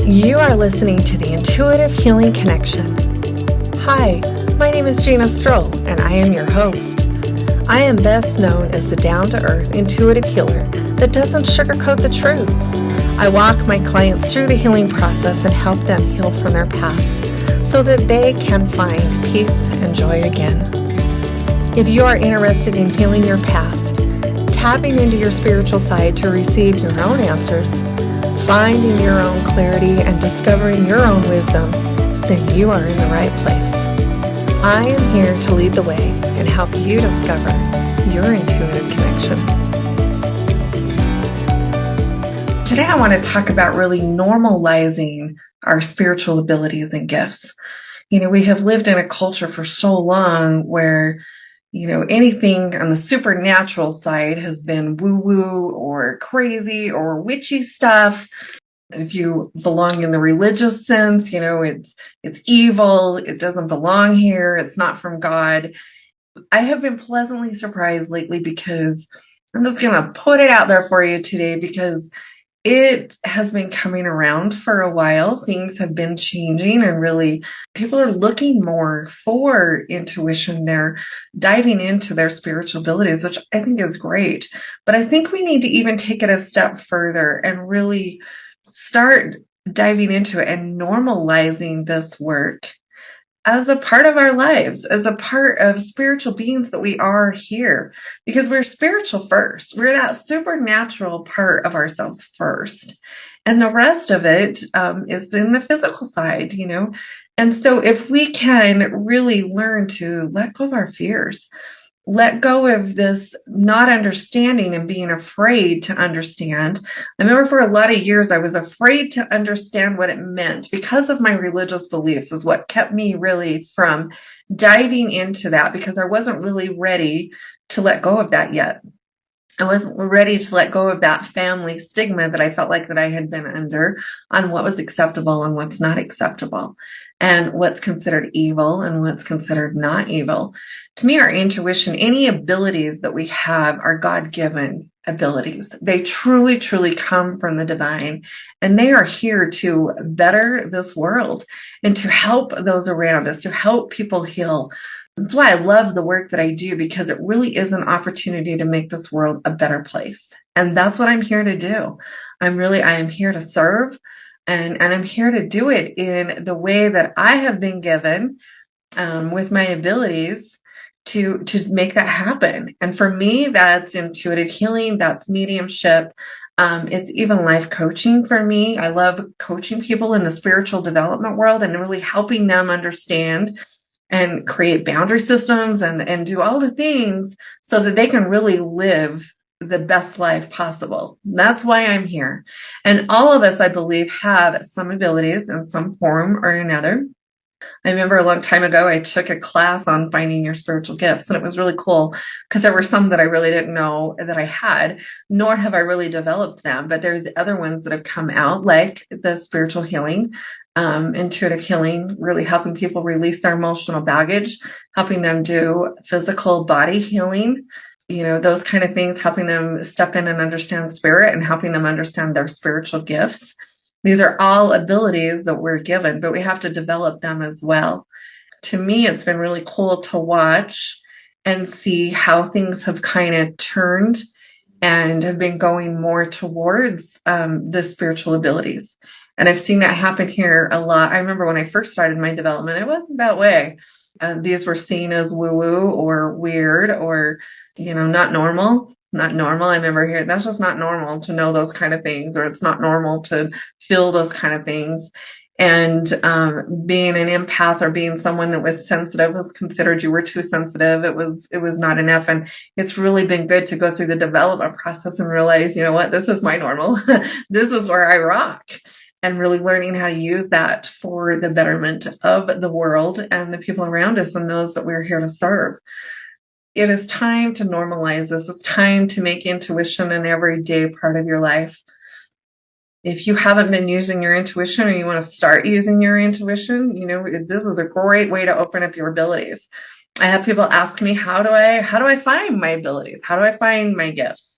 You are listening to the Intuitive Healing Connection. Hi, my name is Gina Stroll, and I am your host. I am best known as the down-to-earth intuitive healer that doesn't sugarcoat the truth. I walk my clients through the healing process and help them heal from their past so that they can find peace and joy again. If you are interested in healing your past, tapping into your spiritual side to receive your own answers, finding your own clarity, and discovering your own wisdom, then you are in the right place. I am here to lead the way and help you discover your intuitive connection. Today I want to talk about really normalizing our spiritual abilities and gifts. We have lived in a culture for so long where anything on the supernatural side has been woo-woo or crazy or witchy stuff. If you belong in the religious sense, it's evil. It doesn't belong here. It's not from God. I have been pleasantly surprised lately because I'm just going to put it out there for you today because it has been coming around for a while. Things have been changing and really people are looking more for intuition. They're diving into their spiritual abilities, which I think is great. But I think we need to even take it a step further and really start diving into it and normalizing this work as a part of our lives, as a part of spiritual beings that we are here, because we're spiritual first. We're that supernatural part of ourselves first. And the rest of it is in the physical side, And so if we can really learn to let go of our fears, let go of this not understanding and being afraid to understand. I remember for a lot of years, I was afraid to understand what it meant because of my religious beliefs is what kept me really from diving into that because I wasn't really ready to let go of that yet. I wasn't ready to let go of that family stigma that I felt like that I had been under on what was acceptable and what's not acceptable and what's considered evil and what's considered not evil. To me, our intuition, any abilities that we have are God-given abilities. They truly, truly come from the divine, and they are here to better this world and to help those around us, to help people heal. That's why I love the work that I do, because it really is an opportunity to make this world a better place. And that's what I'm here to do. I am here to serve, and I'm here to do it in the way that I have been given with my abilities to make that happen. And for me, that's intuitive healing, that's mediumship. It's even life coaching for me. I love coaching people in the spiritual development world and really helping them understand and create boundary systems and do all the things so that they can really live the best life possible. That's why I'm here. And all of us, I believe, have some abilities in some form or another. I remember a long time ago, I took a class on finding your spiritual gifts, and it was really cool because there were some that I really didn't know that I had, nor have I really developed them. But there's other ones that have come out, like the spiritual healing, intuitive healing, really helping people release their emotional baggage, helping them do physical body healing, those kind of things, helping them step in and understand spirit and helping them understand their spiritual gifts. These are all abilities that we're given, but we have to develop them as well. To me, it's been really cool to watch and see how things have kind of turned and have been going more towards the spiritual abilities. And I've seen that happen here a lot. I remember when I first started my development, it wasn't that way. These were seen as woo-woo or weird or, not normal. Not normal. I remember hearing that's just not normal to know those kind of things, or it's not normal to feel those kind of things. And being an empath or being someone that was sensitive was considered you were too sensitive. It was not enough. And it's really been good to go through the development process and realize, this is my normal. This is where I rock. And really learning how to use that for the betterment of the world and the people around us and those that we're here to serve. It is time to normalize this. It's time to make intuition an everyday part of your life. If you haven't been using your intuition or you want to start using your intuition, this is a great way to open up your abilities. I have people ask me, how do I find my abilities? How do I find my gifts?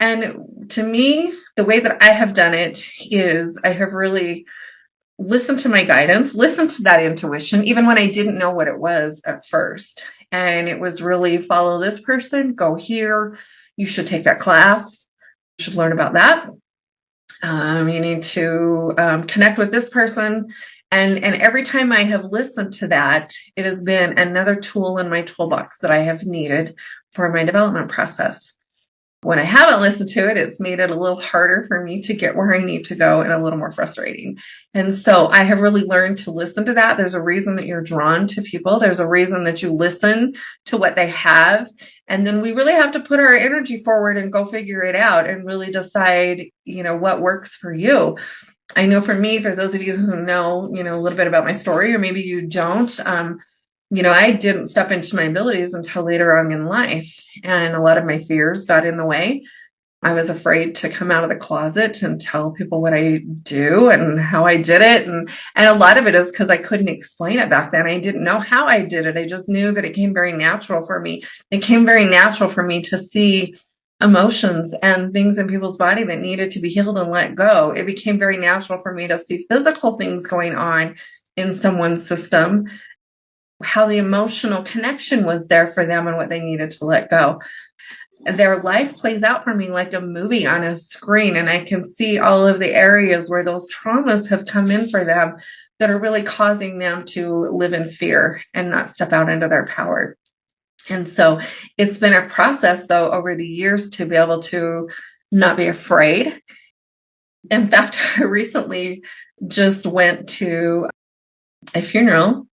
And to me, the way that I have done it is I have really listen to my guidance, listen to that intuition, even when I didn't know what it was at first. And it was really follow this person, go here. You should take that class. You should learn about that. You need to connect with this person. And every time I have listened to that, it has been another tool in my toolbox that I have needed for my development process. When I haven't listened to it, it's made it a little harder for me to get where I need to go and a little more frustrating. And so I have really learned to listen to that. There's a reason that you're drawn to people. There's a reason that you listen to what they have. And then we really have to put our energy forward and go figure it out and really decide, what works for you. I know for me, for those of you who know, a little bit about my story, or maybe you don't, I didn't step into my abilities until later on in life. And a lot of my fears got in the way. I was afraid to come out of the closet and tell people what I do and how I did it. And a lot of it is because I couldn't explain it back then. I didn't know how I did it. I just knew that it came very natural for me. It came very natural for me to see emotions and things in people's body that needed to be healed and let go. It became very natural for me to see physical things going on in someone's system, how the emotional connection was there for them and what they needed to let go. Their life plays out for me like a movie on a screen, and I can see all of the areas where those traumas have come in for them that are really causing them to live in fear and not step out into their power. And so it's been a process, though, over the years to be able to not be afraid. In fact, I recently just went to a funeral,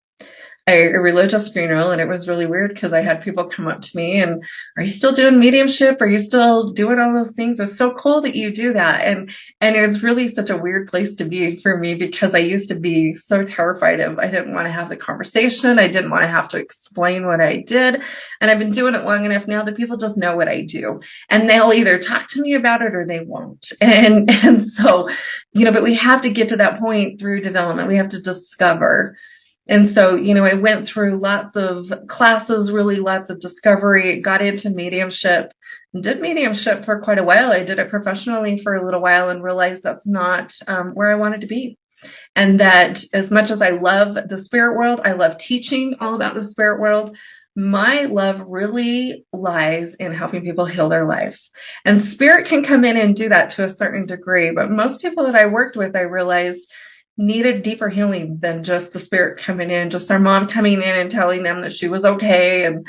a religious funeral, and it was really weird because I had people come up to me and, are you still doing mediumship? Are you still doing all those things? It's so cool that you do that. And it's really such a weird place to be for me because I used to be so terrified I didn't want to have the conversation. I didn't want to have to explain what I did. And I've been doing it long enough now that people just know what I do, and they'll either talk to me about it or they won't. And so, but we have to get to that point through development. We have to discover. And so, I went through lots of classes, really lots of discovery, got into mediumship, did mediumship for quite a while. I did it professionally for a little while and realized that's not where I wanted to be. And that as much as I love the spirit world, I love teaching all about the spirit world. My love really lies in helping people heal their lives. And spirit can come in and do that to a certain degree. But most people that I worked with, I realized needed deeper healing than just the spirit coming in, just their mom coming in and telling them that she was okay and,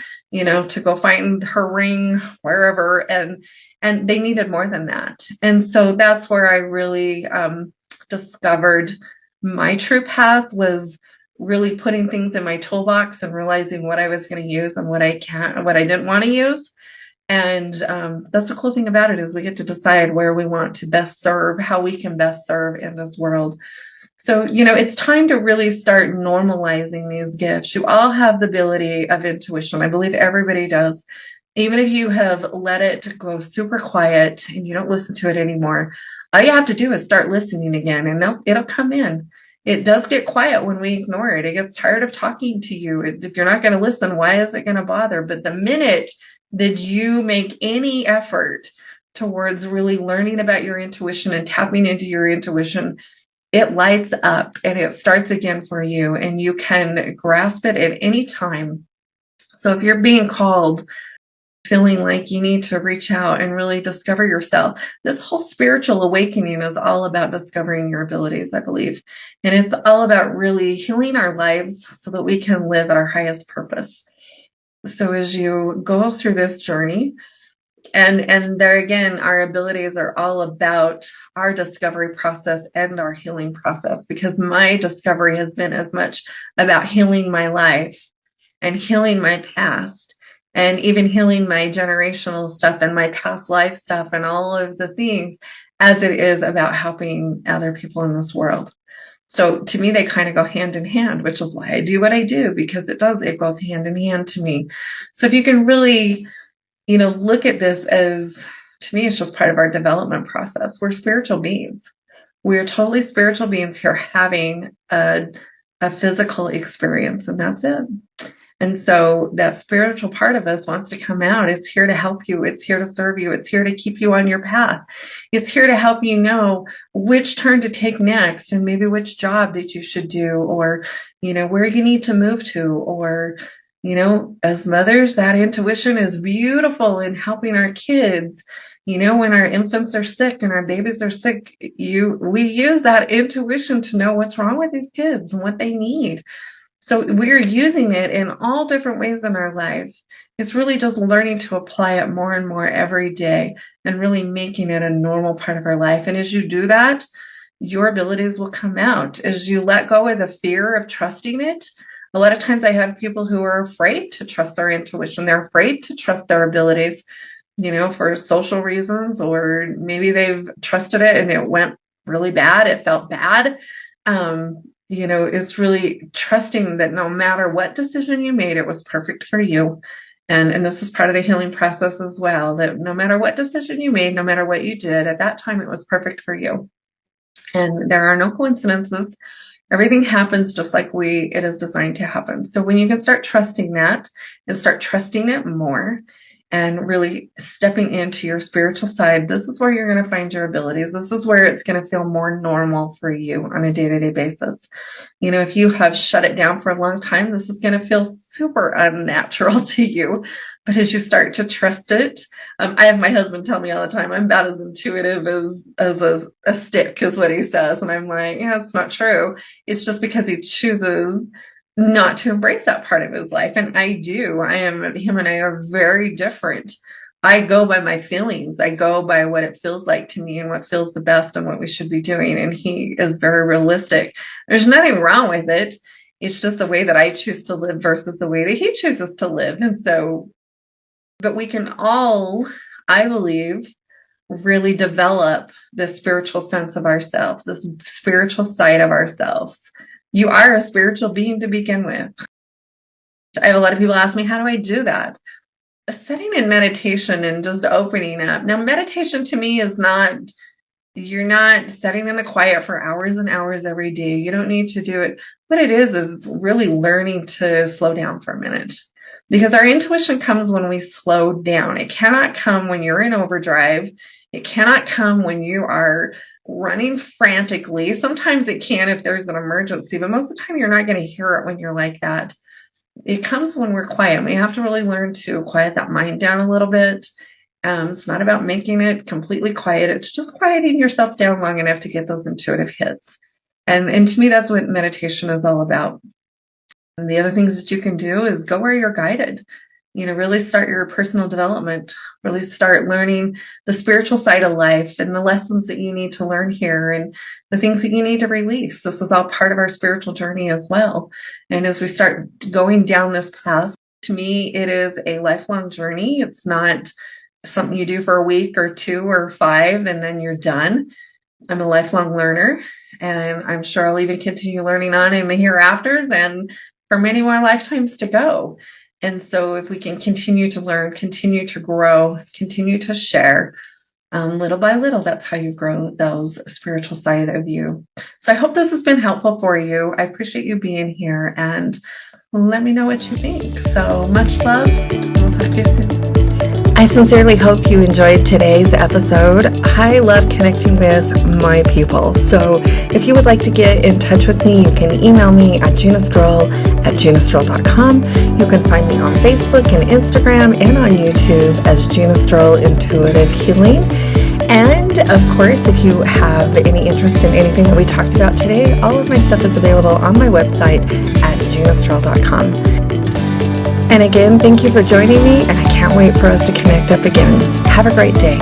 to go find her ring wherever. And they needed more than that. And so that's where I really discovered my true path, was really putting things in my toolbox and realizing what I was going to use and what I can't, what I didn't want to use. And that's the cool thing about it, is we get to decide where we want to best serve, how we can best serve in this world. So, it's time to really start normalizing these gifts. You all have the ability of intuition. I believe everybody does. Even if you have let it go super quiet and you don't listen to it anymore, all you have to do is start listening again, and it'll come in. It does get quiet when we ignore it. It gets tired of talking to you. If you're not going to listen, why is it going to bother? But the minute that you make any effort towards really learning about your intuition and tapping into your intuition, it lights up and it starts again for you, and you can grasp it at any time. So if you're being called, feeling like you need to reach out and really discover yourself, this whole spiritual awakening is all about discovering your abilities, I believe. And it's all about really healing our lives so that we can live at our highest purpose. So as you go through this journey, and there again, our abilities are all about our discovery process and our healing process, because my discovery has been as much about healing my life and healing my past and even healing my generational stuff and my past life stuff and all of the things, as it is about helping other people in this world. So to me, they kind of go hand in hand, which is why I do what I do, because it goes hand in hand to me. So if you can really look at this as, to me, it's just part of our development process. We're spiritual beings. We're totally spiritual beings here having a physical experience, and that's it. And so that spiritual part of us wants to come out. It's here to help you. It's here to serve you. It's here to keep you on your path. It's here to help you know which turn to take next and maybe which job that you should do, or, where you need to move to, or, as mothers, that intuition is beautiful in helping our kids. When our infants are sick and our babies are sick, we use that intuition to know what's wrong with these kids and what they need. So we're using it in all different ways in our life. It's really just learning to apply it more and more every day and really making it a normal part of our life. And as you do that, your abilities will come out. As you let go of the fear of trusting it, a lot of times I have people who are afraid to trust their intuition. They're afraid to trust their abilities, for social reasons, or maybe they've trusted it and it went really bad. It felt bad. It's really trusting that no matter what decision you made, it was perfect for you. And this is part of the healing process as well, that no matter what decision you made, no matter what you did, at that time, it was perfect for you. And there are no coincidences. Everything happens just like it is designed to happen. So when you can start trusting that and start trusting it more, and really stepping into your spiritual side, this is where you're going to find your abilities. This is where it's going to feel more normal for you on a day-to-day basis. If you have shut it down for a long time, this is going to feel super unnatural to you. But as you start to trust it, I have my husband tell me all the time, I'm about as intuitive as a stick, is what he says. And I'm like, yeah, it's not true. It's just because he chooses not to embrace that part of his life. And I do. Him and I are very different. I go by my feelings. I go by what it feels like to me and what feels the best and what we should be doing. And he is very realistic. There's nothing wrong with it. It's just the way that I choose to live versus the way that he chooses to live. And so, but we can all, I believe, really develop this spiritual sense of ourselves, this spiritual side of ourselves. You are a spiritual being to begin with. I have a lot of people ask me, how do I do that? Sitting in meditation and just opening up. Now, meditation to me is not, you're not sitting in the quiet for hours and hours every day. You don't need to do it. What it is really learning to slow down for a minute. Because our intuition comes when we slow down. It cannot come when you're in overdrive. It cannot come when you are running frantically. Sometimes it can if there's an emergency, but most of the time you're not going to hear it when you're like that. It comes when we're quiet. We have to really learn to quiet that mind down a little bit. It's not about making it completely quiet. It's just quieting yourself down long enough to get those intuitive hits. And to me, that's what meditation is all about. And the other things that you can do is go where you're guided. Really start your personal development, really start learning the spiritual side of life and the lessons that you need to learn here and the things that you need to release. This is all part of our spiritual journey as well. And as we start going down this path, to me, it is a lifelong journey. It's not something you do for a week or 2 or 5 and then you're done. I'm a lifelong learner, and I'm sure I'll even continue learning on in the hereafters and for many more lifetimes to go. And so if we can continue to learn, continue to grow, continue to share, little by little, that's how you grow those spiritual side of you. So I hope this has been helpful for you. I appreciate you being here, and let me know what you think. So much love, and we'll talk to you soon. I sincerely hope you enjoyed today's episode. I love connecting with my people. So if you would like to get in touch with me, you can email me at ginastroll@ginastroll.com. You can find me on Facebook and Instagram and on YouTube as Gina Stroll Intuitive Healing. And of course, if you have any interest in anything that we talked about today, all of my stuff is available on my website at ginastroll.com. And again, thank you for joining me, and I can't wait for us to connect up again. Have a great day.